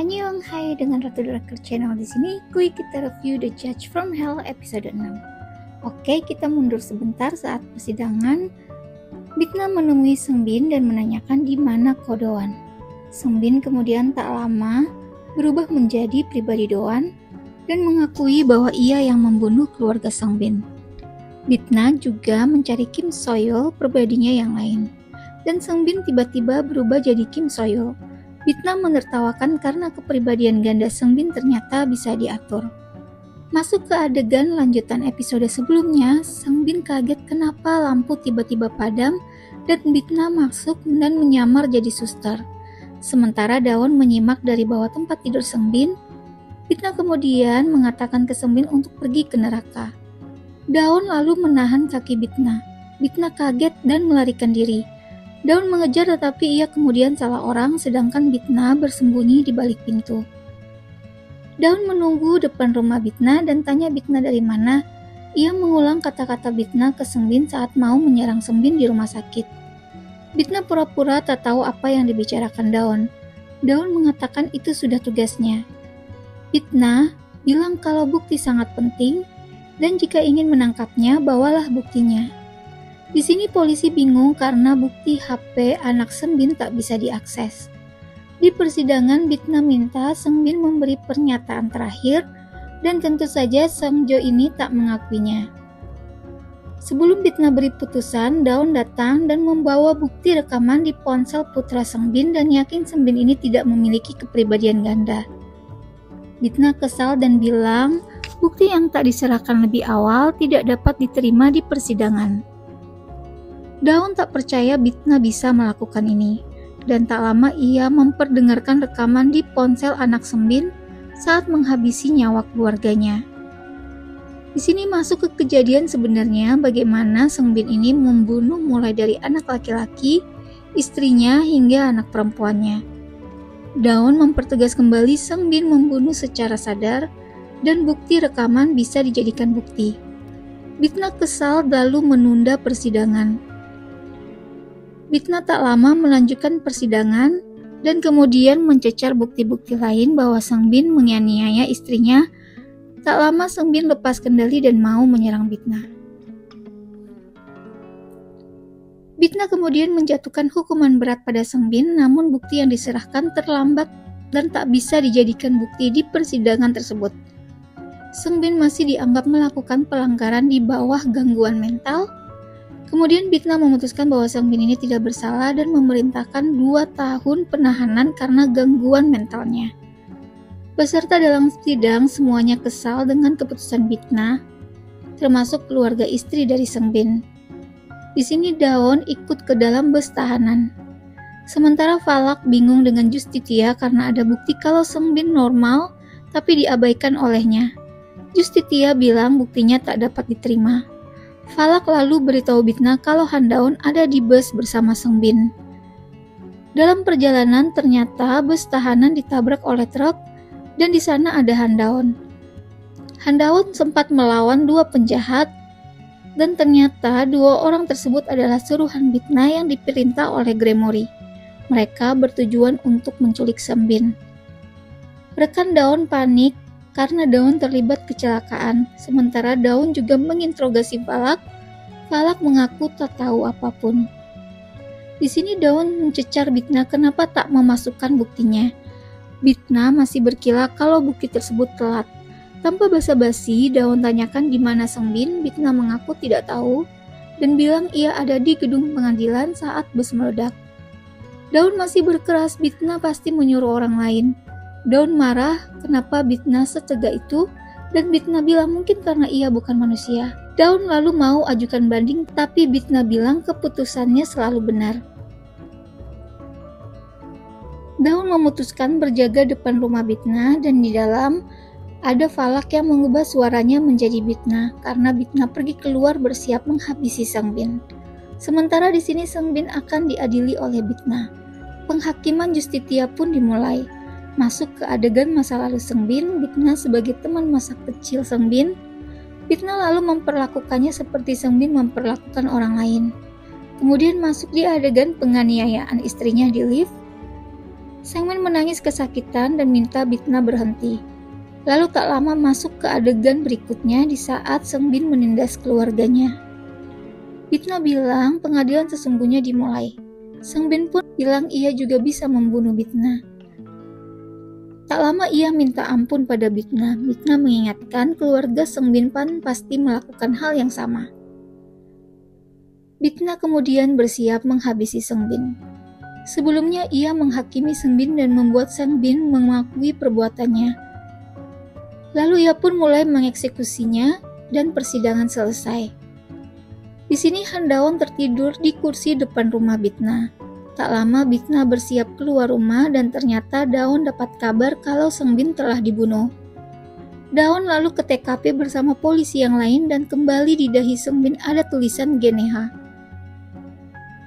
Annyeong, hai dengan Ratu Drakor Channel di sini. Kita review The Judge from Hell episode 6. Oke, kita mundur sebentar saat persidangan. Bitna menemui Seungbin dan menanyakan di mana Ko Doan. Seungbin kemudian tak lama berubah menjadi pribadi Doan dan mengakui bahwa ia yang membunuh keluarga Seungbin. Bitna juga mencari Kim Soyul, pribadinya yang lain. Dan Seungbin tiba-tiba berubah jadi Kim Soyul. Bitna menertawakan karena kepribadian ganda Seungbin ternyata bisa diatur. Masuk ke adegan lanjutan episode sebelumnya, Seungbin kaget kenapa lampu tiba-tiba padam dan Bitna masuk dan menyamar jadi suster. Sementara Dawn menyimak dari bawah tempat tidur Seungbin. Bitna kemudian mengatakan ke Seungbin untuk pergi ke neraka. Dawn lalu menahan kaki Bitna. Bitna kaget dan melarikan diri. Dawn mengejar tetapi ia kemudian salah orang sedangkan Bitna bersembunyi di balik pintu. Dawn menunggu depan rumah Bitna dan tanya Bitna dari mana. Ia mengulang kata-kata Bitna ke Seungbin saat mau menyerang Seungbin di rumah sakit. Bitna pura-pura tak tahu apa yang dibicarakan Dawn. Dawn mengatakan itu sudah tugasnya. Bitna bilang kalau bukti sangat penting dan jika ingin menangkapnya bawalah buktinya. Di sini polisi bingung karena bukti HP anak Seungbin tak bisa diakses. Di persidangan, Bitna minta Seungbin memberi pernyataan terakhir dan tentu saja Seungjo ini tak mengakuinya. Sebelum Bitna beri putusan, Dawn datang dan membawa bukti rekaman di ponsel putra Seungbin dan yakin Seungbin ini tidak memiliki kepribadian ganda. Bitna kesal dan bilang bukti yang tak diserahkan lebih awal tidak dapat diterima di persidangan. Dawn tak percaya Bitna bisa melakukan ini, dan tak lama ia memperdengarkan rekaman di ponsel anak Seungbin saat menghabisi nyawa keluarganya. Di sini masuk ke kejadian sebenarnya bagaimana Seungbin ini membunuh mulai dari anak laki-laki, istrinya hingga anak perempuannya. Dawn mempertegas kembali Seungbin membunuh secara sadar dan bukti rekaman bisa dijadikan bukti. Bitna kesal lalu menunda persidangan. Bitna tak lama melanjutkan persidangan dan kemudian mencecar bukti-bukti lain bahwa Seungbin menganiaya istrinya. Tak lama Seungbin lepas kendali dan mau menyerang Bitna. Bitna kemudian menjatuhkan hukuman berat pada Seungbin, namun bukti yang diserahkan terlambat dan tak bisa dijadikan bukti di persidangan tersebut. Seungbin masih dianggap melakukan pelanggaran di bawah gangguan mental. Kemudian Bitna memutuskan bahwa Seungbin ini tidak bersalah dan memerintahkan 2 tahun penahanan karena gangguan mentalnya. Peserta dalam sidang semuanya kesal dengan keputusan Bitna, termasuk keluarga istri dari Seungbin. Di sini Dawn ikut ke dalam bus tahanan. Sementara Falak bingung dengan Justitia karena ada bukti kalau Seungbin normal tapi diabaikan olehnya. Justitia bilang buktinya tak dapat diterima. Falak lalu beritahu Bitna kalau Han Dawn ada di bus bersama Seungbin. Dalam perjalanan ternyata bus tahanan ditabrak oleh truk dan di sana ada Han Dawn. Han Dawn sempat melawan 2 penjahat dan ternyata 2 orang tersebut adalah suruhan Bitna yang diperintah oleh Gremory. Mereka bertujuan untuk menculik Seungbin. Rekan Dawn panik karena Dawn terlibat kecelakaan, sementara Dawn juga menginterogasi Falak. Falak mengaku tak tahu apapun. Di sini Dawn mencecar Bitna kenapa tak memasukkan buktinya. Bitna masih berkilah kalau bukti tersebut telat. Tanpa basa-basi, Dawn tanyakan di mana Seungbin. Bitna mengaku tidak tahu dan bilang ia ada di gedung pengadilan saat bus meledak. Dawn masih berkeras Bitna pasti menyuruh orang lain. Dawn marah kenapa Bitna setega itu dan Bitna bilang mungkin karena ia bukan manusia. Dawn lalu mau ajukan banding tapi Bitna bilang keputusannya selalu benar. Dawn memutuskan berjaga depan rumah Bitna dan di dalam ada Falak yang mengubah suaranya menjadi Bitna karena Bitna pergi keluar bersiap menghabisi Seungbin. Sementara di sini Seungbin akan diadili oleh Bitna. Penghakiman Justitia pun dimulai. Masuk ke adegan masa lalu Seungbin, Bitna sebagai teman masa kecil Seungbin. Bitna lalu memperlakukannya seperti Seungbin memperlakukan orang lain. Kemudian masuk di adegan penganiayaan istrinya di lift. Sang Bin menangis kesakitan dan minta Bitna berhenti. Lalu tak lama masuk ke adegan berikutnya di saat Sang Bin menindas keluarganya. Bitna bilang pengadilan sesungguhnya dimulai. Sang Bin pun bilang ia juga bisa membunuh Bitna. Tak lama ia minta ampun pada Bitna. Bitna mengingatkan keluarga Sang Bin pasti melakukan hal yang sama. Bitna kemudian bersiap menghabisi Sang Bin. Sebelumnya ia menghakimi Sang Bin dan membuat Sang Bin mengakui perbuatannya. Lalu ia pun mulai mengeksekusinya dan persidangan selesai. Di sini Han Daon tertidur di kursi depan rumah Bitna. Tak lama Bitna bersiap keluar rumah dan ternyata Daon dapat kabar kalau Sang Bin telah dibunuh. Daon lalu ke TKP bersama polisi yang lain dan kembali di dahi Sang Bin ada tulisan Geneha.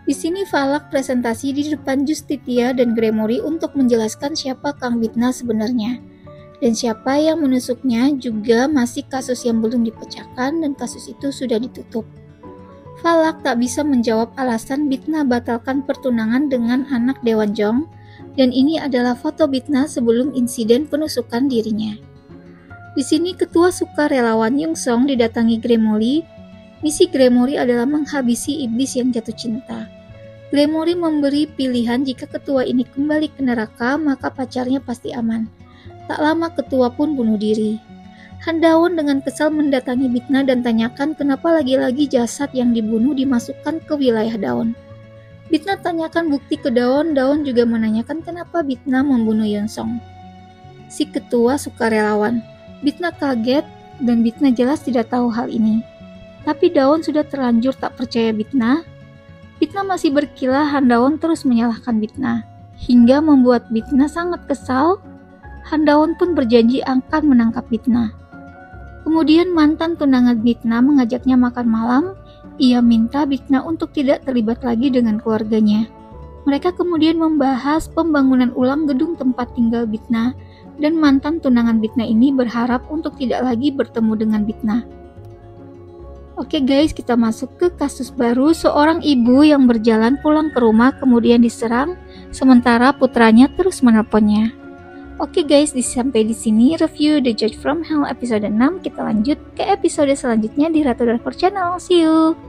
Di sini Falak presentasi di depan Justitia dan Gremory untuk menjelaskan siapa Kang Bitna sebenarnya. Dan siapa yang menusuknya juga masih kasus yang belum dipecahkan dan kasus itu sudah ditutup. Falak tak bisa menjawab alasan Bitna batalkan pertunangan dengan anak Dewan Jong, dan ini adalah foto Bitna sebelum insiden penusukan dirinya. Di sini ketua sukarelawan Yung Song didatangi Gremory. Misi Gremory adalah menghabisi iblis yang jatuh cinta. Gremory memberi pilihan jika ketua ini kembali ke neraka maka pacarnya pasti aman. Tak lama ketua pun bunuh diri. Han Daon dengan kesal mendatangi Bitna dan tanyakan kenapa lagi-lagi jasad yang dibunuh dimasukkan ke wilayah Daon. Bitna tanyakan bukti ke Daon, Daon juga menanyakan kenapa Bitna membunuh Yung Song. Si ketua sukarelawan. Bitna kaget dan Bitna jelas tidak tahu hal ini. Tapi Daon sudah terlanjur tak percaya Bitna. Bitna masih berkilah, Han Daon terus menyalahkan Bitna. Hingga membuat Bitna sangat kesal. Han Daon pun berjanji akan menangkap Bitna. Kemudian mantan tunangan Bitna mengajaknya makan malam. Ia minta Bitna untuk tidak terlibat lagi dengan keluarganya. Mereka kemudian membahas pembangunan ulang gedung tempat tinggal Bitna, dan mantan tunangan Bitna ini berharap untuk tidak lagi bertemu dengan Bitna. Oke guys, kita masuk ke kasus baru. Seorang ibu yang berjalan pulang ke rumah kemudian diserang, sementara putranya terus menelponnya. Oke guys, sampai di sini review The Judge from Hell episode 6. Kita lanjut ke episode selanjutnya di Ratu Drakor Channel. See you!